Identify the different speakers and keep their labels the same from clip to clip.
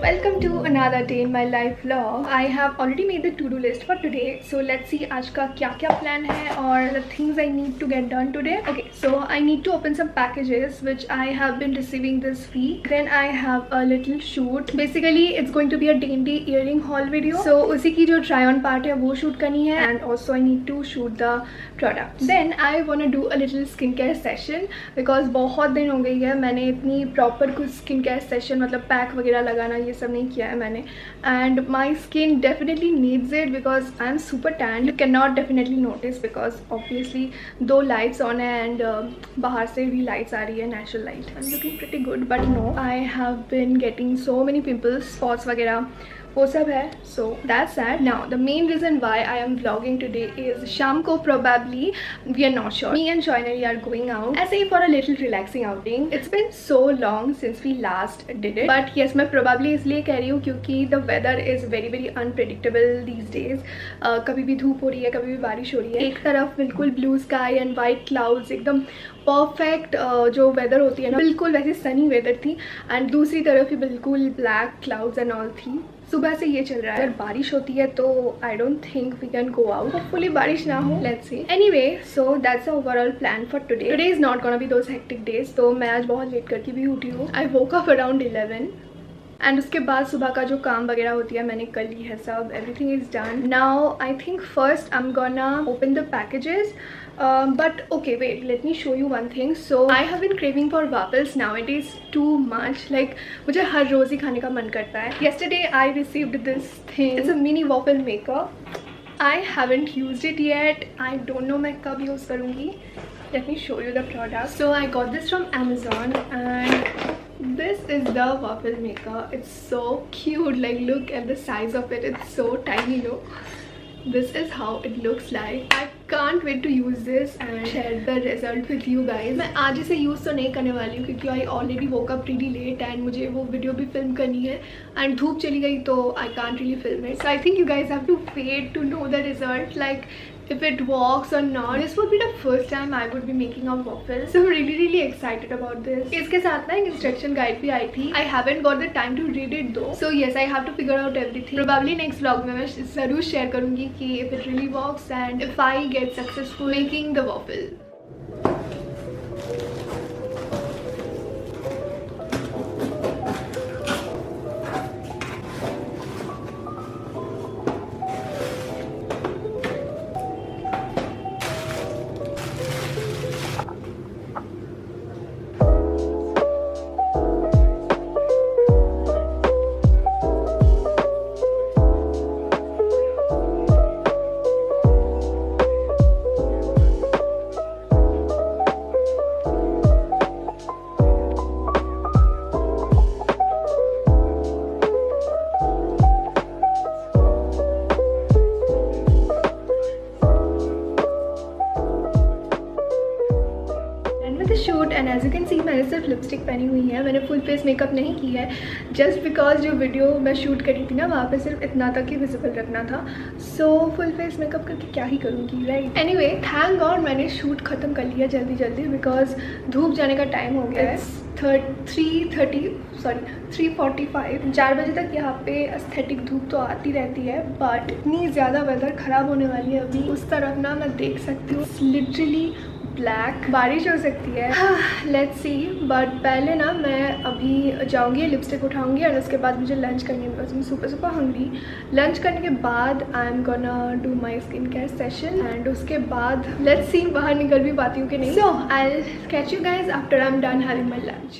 Speaker 1: Welcome to another day in my life vlog. I have already made the to-do list for today. So let's see आज का क्या plan है और the things I need to get done today. Okay, so I need to open some packages which I have been receiving this week. Then I have a little shoot. Basically, it's going to be a dainty earring haul video. So उसी की जो try on part है वो shoot करनी है and also I need to shoot the products. Then I wanna do a little skincare session because बहुत दिन हो गई है मैंने इतनी proper कुछ skincare session मतलब पैक वगैरह लगाना ये सब नहीं किया है मैंने. And my skin definitely needs it because I am super tan. You cannot definitely notice because obviously दो lights on है and बाहर से भी lights आ रही है, natural light. I'm looking pretty good but no, I have been getting so many pimples, spots वगैरह वो सब है. So that's sad. Now the main reason why I am vlogging today is शाम को probably we are not sure. Me and Shoinari are going out ऐसे ही for a little relaxing outing. It's been so long since we last did it. But yes, मैं probably इसलिए कह रही हूँ क्योंकि the weather is very unpredictable these days. कभी भी धूप हो रही है, कभी भी बारिश हो रही है. एक तरफ बिल्कुल blue sky and white clouds एकदम परफेक्ट जो वेदर होती है ना बिल्कुल वैसे सनी वेदर थी एंड दूसरी तरफ ही बिल्कुल ब्लैक क्लाउड्स एंड ऑल थी. सुबह से ये चल रहा है. अगर बारिश होती है तो I don't think we can go out. Hopefully बारिश ना हो. Let's see. Anyway, so that's the overall plan for today. Today is not gonna be those hectic days. तो मैं आज बहुत लेट करके भी उठी हूँ. I woke up around 11 and उसके बाद सुबह का जो काम वगैरह होती है मैंने कर ली है सब. Everything is done. Now I think first I am gonna open the packages. But okay, wait, let me show you one thing. So I have been craving for waffles nowadays too much. Like मुझे हर रोज ही खाने का मन करता है. Yesterday I received this thing. It's a mini waffle maker. I haven't used it yet. I don't know मैं कब use करूँगी. Let me show you the product. So I got this from Amazon and this is the waffle maker. It's so cute. Like look at the size of it. It's so tiny, you know. This is how it looks like. I can't wait to use this and share the result with you guys. मैं आज इसे use तो नहीं करने वाली हूँ क्योंकि I already woke up pretty late and मुझे वो वीडियो भी फिल्म करनी है and धूप चली गई तो I can't really film it. So I think you guys have to wait to know the result, like if it works or not. This would be the first time I would be making a waffle, so I'm really excited about this. इसके साथ ना एक instruction guide भी आई थी. I haven't got the time to read it though, so yes, I have to figure out everything. Probably next vlog में मैं ज़रूर share करूँगी कि if it really works and if I get successful making the waffle. Shoot and as you can see मैंने सिर्फ lipstick पहनी हुई है. मैंने फुल फेस मेकअप नहीं की है जस्ट बिकॉज जो वीडियो मैं शूट करी थी ना वहाँ पे सिर्फ इतना तक ही विजिबल रखना था. सो फुल फेस मेकअप करके क्या ही करूँगी, राइट. एनीवे, थैंक गॉड मैंने शूट ख़त्म कर लिया जल्दी बिकॉज धूप जाने का टाइम हो गया है. 3:45 4 बजे तक यहाँ पे एस्थेटिक धूप तो आती रहती है बट इतनी ज़्यादा वेदर ख़राब होने वाली है अभी. उस तरफ ना मैं देख सकती हूँ लिटरली ब्लैक. बारिश हो सकती है. Let's see. बट पहले ना मैं अभी जाऊँगी, लिपस्टिक उठाऊँगी और उसके बाद मुझे लंच करनी है बिकॉज मैं सुपर हंग्री. लंच करने के बाद I am gonna do my skin care session and उसके बाद लेट्स सी बाहर निकल भी पाती हूँ कि नहीं. So I will catch you guys after I am done having my lunch.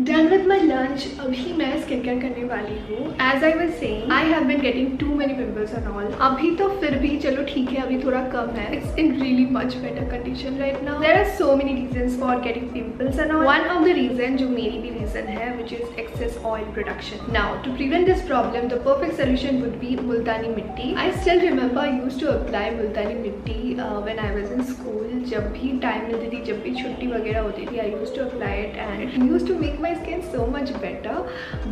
Speaker 1: Done with my lunch. अभी मैं स्किन केयर करने वाली हूँ. As I was saying, I have been getting too many pimples and all. अभी तो फिर भी चलो ठीक है, अभी थोड़ा कम है. It's in really much better condition right now. There are so many reasons for getting pimples and all. One of the reason जो मेरी भी reason है, which is excess oil production. Now to prevent this problem, the perfect solution would be मुल्तानी मिट्टी. I still remember I used to apply मुल्तानी मिट्टी when I was in school. जब भी time मिलती थी, जब भी छुट्टी वगैरह होती थी, I used to apply it and it used to make my my skin so much better.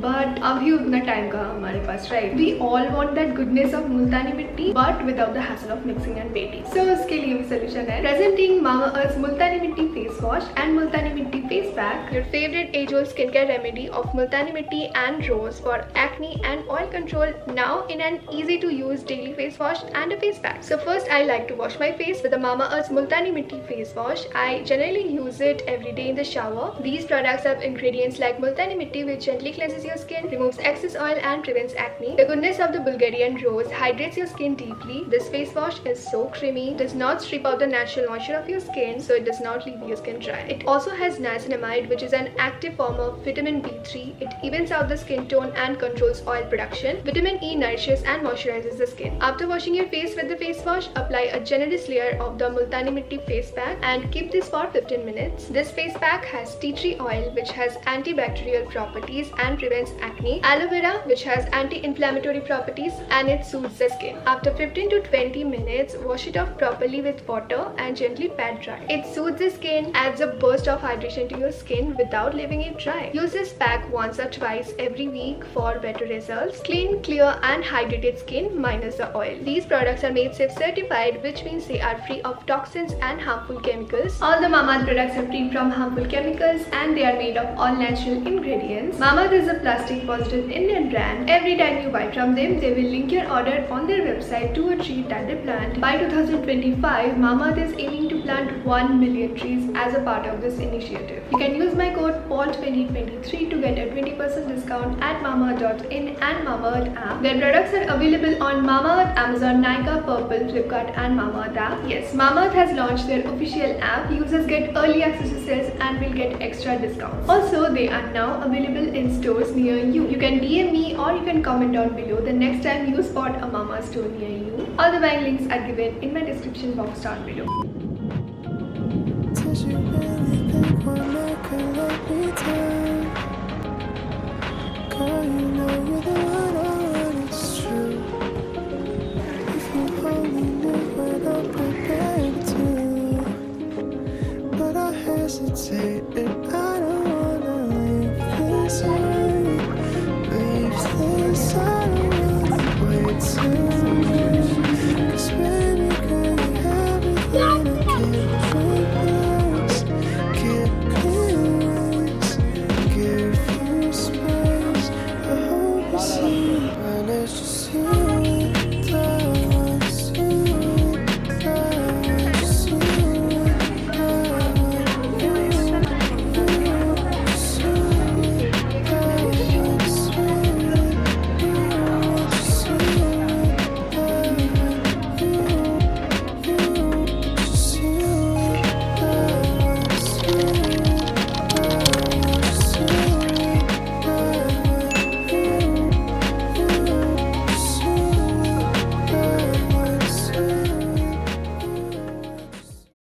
Speaker 1: But abhi utna time kahan hamare paas, right? We all want that goodness of multani mitti but without the hassle of mixing and waiting. So uske liye bhi solution hai. Presenting Mamaearth's Multani Mitti face wash and Multani Mitti face pack, your favorite age-old skincare remedy of Multani Mitti and rose for acne and oil control, now in an easy to use daily face wash and a face pack. So first I like to wash my face with the Mamaearth's Multani Mitti face wash. I generally use it every day in the shower. These products have ingredients like Multani Mitti, which gently cleanses your skin, removes excess oil and prevents acne. The goodness of the Bulgarian rose hydrates your skin deeply. This face wash is so creamy, does not strip out the natural moisture of your skin, so it does not leave your skin dry. It also has niacinamide, which is an active form of vitamin B3. It evens out the skin tone and controls oil production. Vitamin E nourishes and moisturizes the skin. After washing your face with the face wash, apply a generous layer of the Multani Mitti face pack and keep this for 15 minutes. This face pack has tea tree oil, which has antibacterial properties and prevents acne, aloe vera, which has anti-inflammatory properties, and it soothes the skin. After 15 to 20 minutes, wash it off properly with water and gently pat dry. It soothes the skin, adds a burst of hydration to your skin without leaving it dry. Use this pack once or twice every week for better results. Clean, clear and hydrated skin minus the oil. These products are made safe certified, which means they are free of toxins and harmful chemicals. All the Mamaearth products are free from harmful chemicals and they are made of all natural ingredients. Mamaearth is a plastic positive Indian brand. Every time you buy from them, they will link your order on their website to a tree that they plant. By 2025, Mamaearth is aiming to plant 1 million trees as a part of this initiative. You can use my code PAUL2023 to get a 20% discount at mamaearth.in and Mamaearth app. Their products are available on Mamaearth, Amazon, Nykaa, Purple, Flipkart and Mamaearth app. Yes, Mamaearth has launched their official app. Users get early access to sales and will get extra discounts. Also, they are now available in stores near you. You can DM me or you can comment down below the next time you spot a Mamaearth store near you. All the buying links are given in my description box down below.